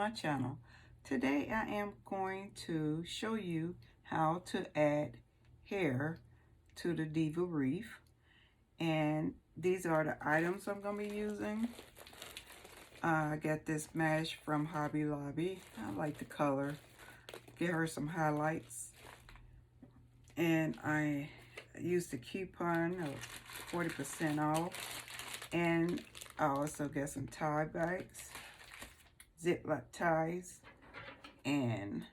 my channel. Today I am going to show you how to add hair to the Diva Wreath, and these are the items I'm going to be using. I got this mesh from Hobby Lobby. I like the color. Get her some highlights, and I used the coupon of 40% off, and I also got some tie bags, ziploc ties, and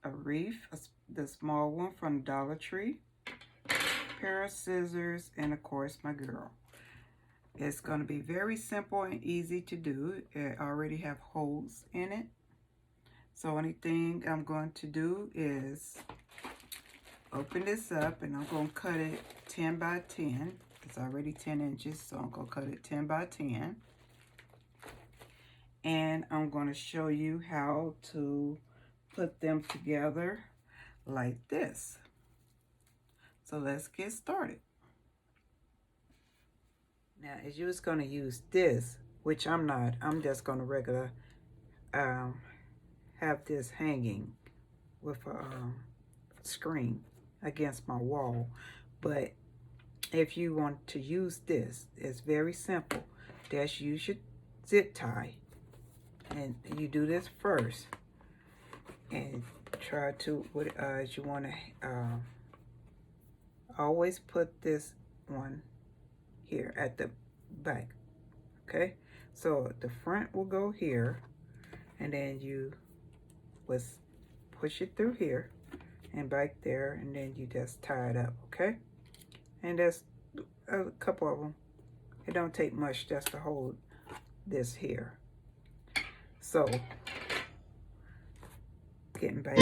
a wreath, the small one from Dollar Tree, pair of scissors, and of course my girl. It's going to be very simple and easy to do. It already have holes in it. So anything I'm going to do is open this up, and I'm going to cut it 10 by 10. It's already 10 inches, so I'm going to cut it 10 by 10. And I'm going to show you how to put them together like this. So let's get started. Now, as you're just going to use this, which I'm not, I'm just going to regular have this hanging with a screen against my wall. But if you want to use this, it's very simple. Just use your zip tie, and you do this first, and try to you want to always put this one here at the back. Okay, so the front will go here, and then you push it through here and back there, and then you just tie it up. Okay, and there's a couple of them. It don't take much just to hold this here. So getting back.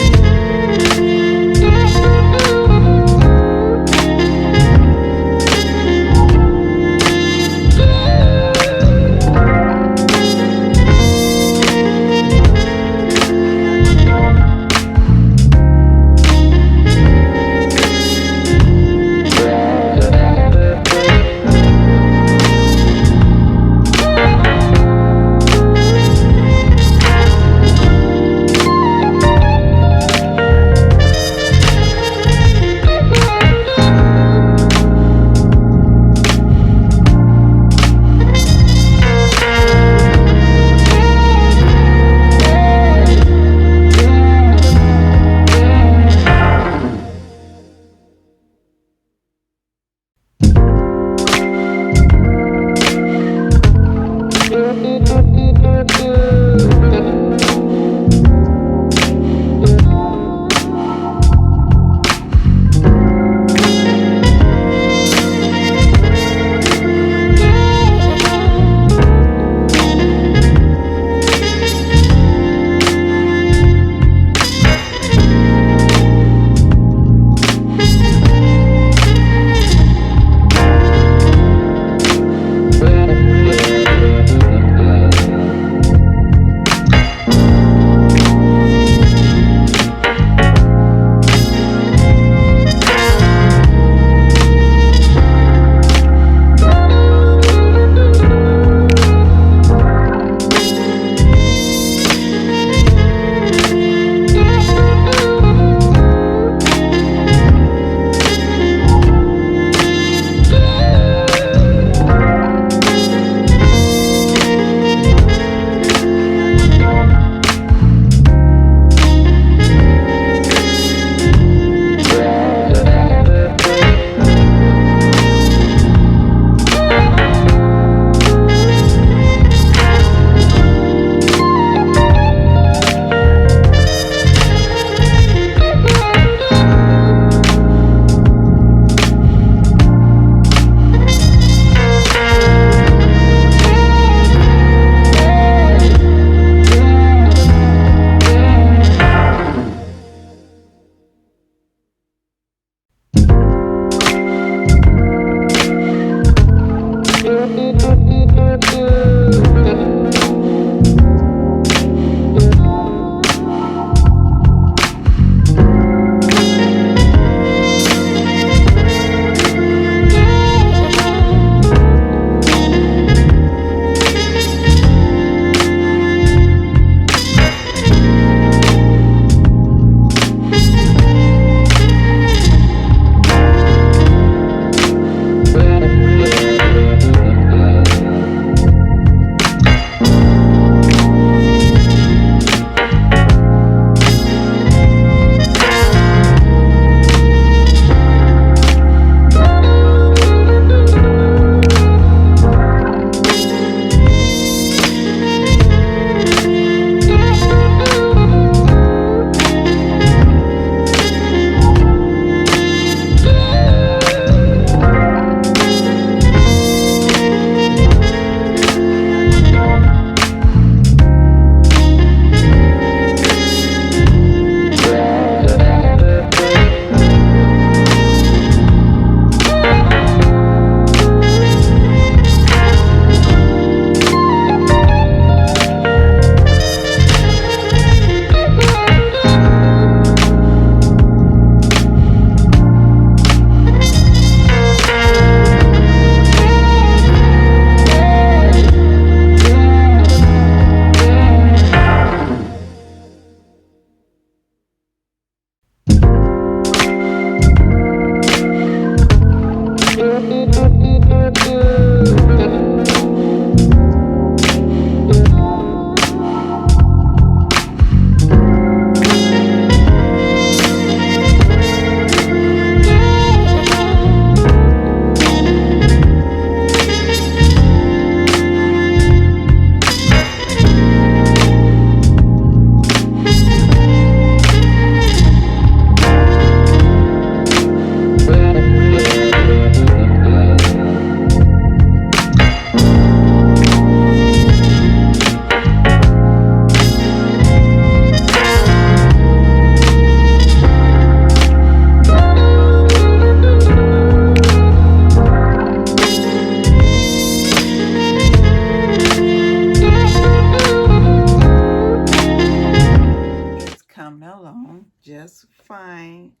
just fine.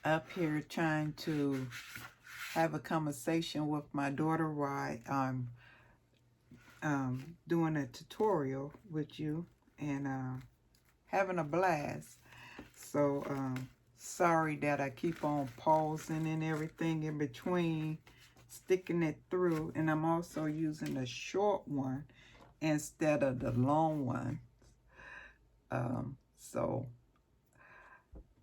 Up here trying to have a conversation with my daughter while I'm doing a tutorial with you, and having a blast. So sorry that I keep on pausing and everything in between, sticking it through. And I'm also using the short one instead of the long one. So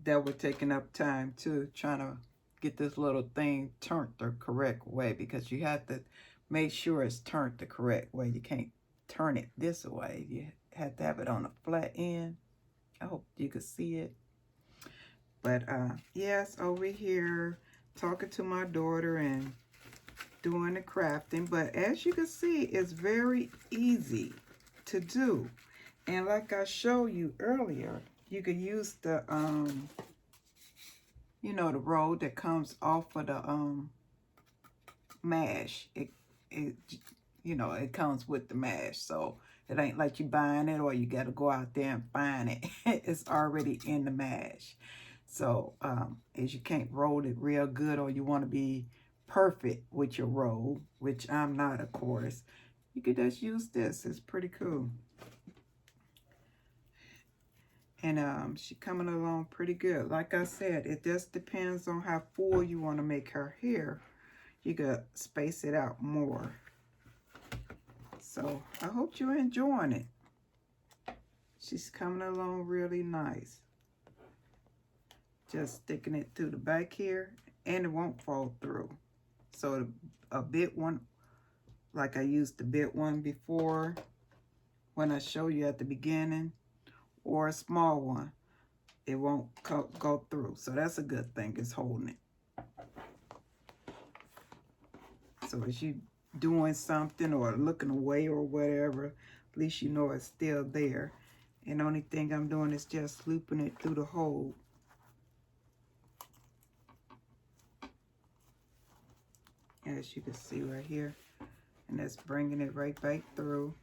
that would taking up time too, trying to get this little thing turned the correct way, because you have to make sure it's turned the correct way. You can't turn it this way. You have to have it on a flat end. I hope you can see it. But yes, over here talking to my daughter and doing the crafting. But as you can see, it's very easy to do. And like I showed you earlier, you could use the you know, the roll that comes off of the mash. It you know, it comes with the mash, so it ain't like you buying it or you got to go out there and find it. It's already in the mash. So as you can't roll it real good, or you want to be perfect with your roll, which I'm not, of course, you could just use this. It's pretty cool. And she's coming along pretty good. Like I said, it just depends on how full you want to make her hair. You could space it out more. So I hope you're enjoying it. She's coming along really nice. Just sticking it through the back here, and it won't fall through. So a big one, like I used the big one before when I showed you at the beginning, or a small one, it won't go through. So that's a good thing, it's holding it. So as you doing something or looking away or whatever, at least you know it's still there. And the only thing I'm doing is just looping it through the hole. As you can see right here. And that's bringing it right back through.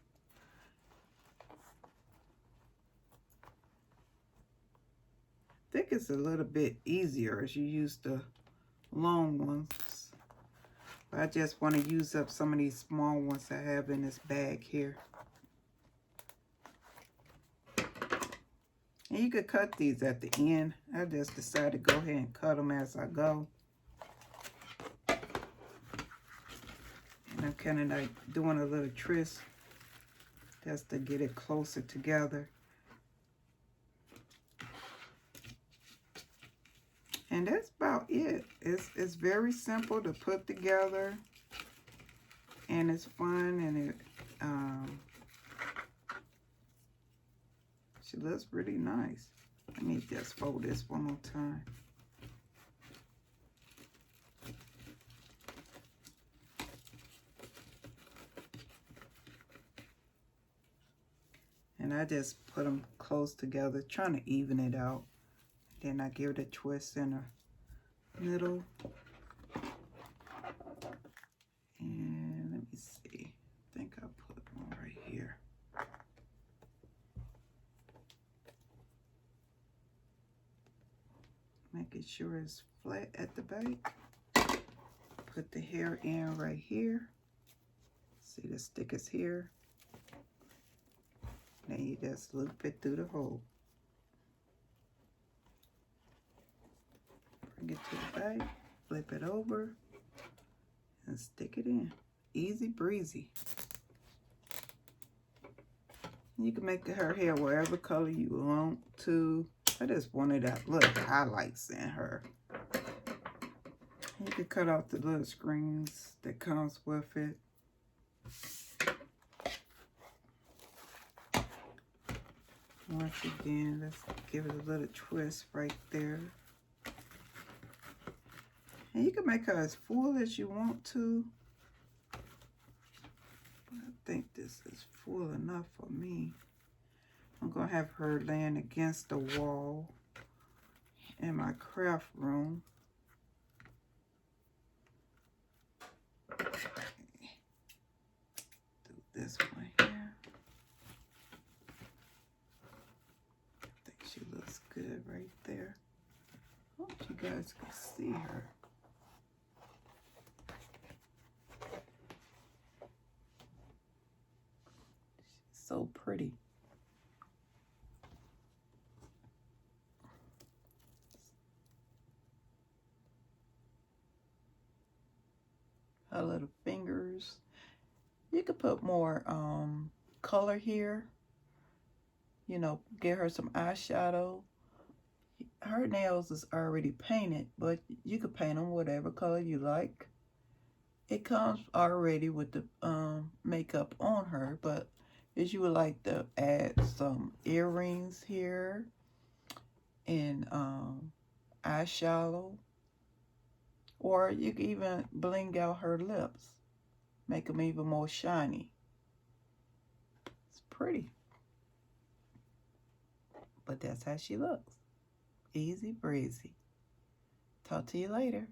I think it's a little bit easier as you use the long ones. But I just want to use up some of these small ones I have in this bag here. And you could cut these at the end. I just decided to go ahead and cut them as I go. And I'm kind of like doing a little twist just to get it closer together. And that's about it. It's very simple to put together, and it's fun, and it she looks really nice. Let me just fold this one more time. And I just put them close together, trying to even it out. Then I give it a twist in the middle. And let me see. I think I put one right here. Making sure it's flat at the back. Put the hair in right here. See, the stick is here. Then you just loop it through the hole. Bring it to the back, flip it over, and stick it in. Easy breezy. You can make her hair whatever color you want to. I just wanted that little highlights in her. You can cut out the little screens that comes with it. Once again, let's give it a little twist right there. And you can make her as full as you want to. But I think this is full enough for me. I'm going to have her laying against the wall in my craft room. Do this one here. I think she looks good right there. I hope you guys can see her. She's so pretty. Her little fingers. You could put more color here. You know, get her some eyeshadow. Her nails is already painted, but you could paint them whatever color you like. It comes already with the makeup on her, but if you would like to add some earrings here and eyeshadow, or you can even bling out her lips, make them even more shiny. It's pretty, but that's how she looks. Easy breezy. Talk to you later.